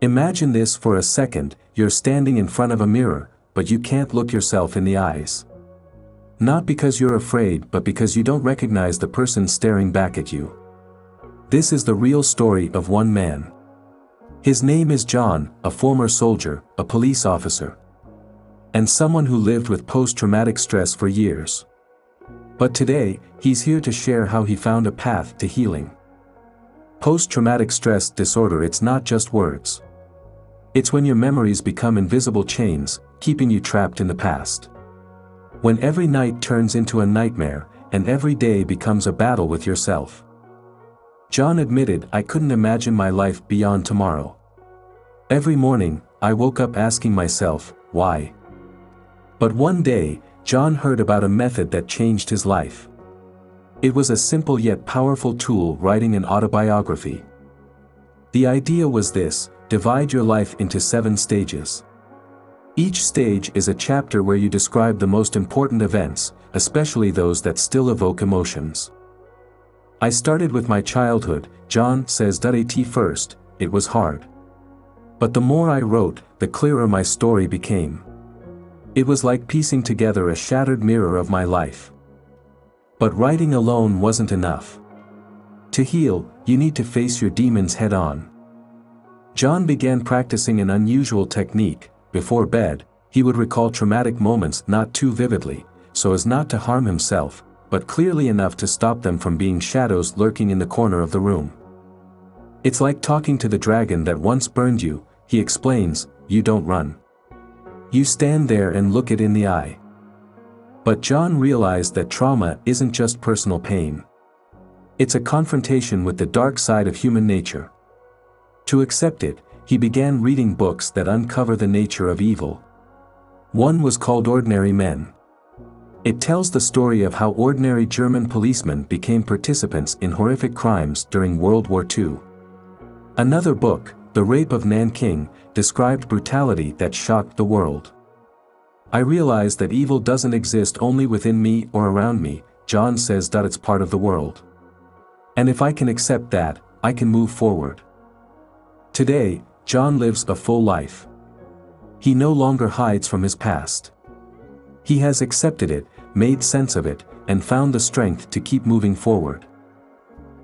Imagine this for a second: you're standing in front of a mirror, but you can't look yourself in the eyes. Not because you're afraid, but because you don't recognize the person staring back at you. This is the real story of one man. His name is John, a former soldier, a police officer, and someone who lived with post-traumatic stress for years. But today, he's here to share how he found a path to healing. Post-traumatic stress disorder, it's not just words. It's when your memories become invisible chains, keeping you trapped in the past. When every night turns into a nightmare, and every day becomes a battle with yourself. John admitted, "I couldn't imagine my life beyond tomorrow. Every morning, I woke up asking myself, why?" But one day, John heard about a method that changed his life. It was a simple yet powerful tool: writing an autobiography. The idea was this: divide your life into 7 stages. Each stage is a chapter where you describe the most important events, especially those that still evoke emotions. "I started with my childhood," John says. At first, it was hard. But the more I wrote, the clearer my story became. It was like piecing together a shattered mirror of my life. But writing alone wasn't enough. To heal, you need to face your demons head on. John began practicing an unusual technique. Before bed, he would recall traumatic moments, not too vividly, so as not to harm himself, but clearly enough to stop them from being shadows lurking in the corner of the room. "It's like talking to the dragon that once burned you," he explains. "You don't run. You stand there and look it in the eye." But John realized that trauma isn't just personal pain. It's a confrontation with the dark side of human nature. To accept it, he began reading books that uncover the nature of evil. One was called Ordinary Men. It tells the story of how ordinary German policemen became participants in horrific crimes during World War II. Another book, The Rape of Nanking, described brutality that shocked the world. "I realized that evil doesn't exist only within me or around me," John says. "It's part of the world. And if I can accept that, I can move forward." Today, John lives a full life. He no longer hides from his past. He has accepted it, made sense of it, and found the strength to keep moving forward.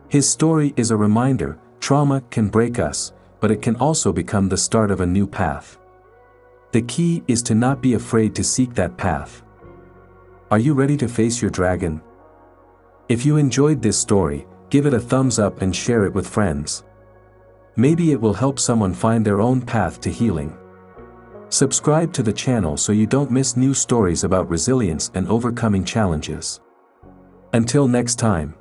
His story is a reminder: trauma can break us, but it can also become the start of a new path. The key is to not be afraid to seek that path. Are you ready to face your dragon? If you enjoyed this story, give it a thumbs up and share it with friends. Maybe it will help someone find their own path to healing. Subscribe to the channel so you don't miss new stories about resilience and overcoming challenges. Until next time.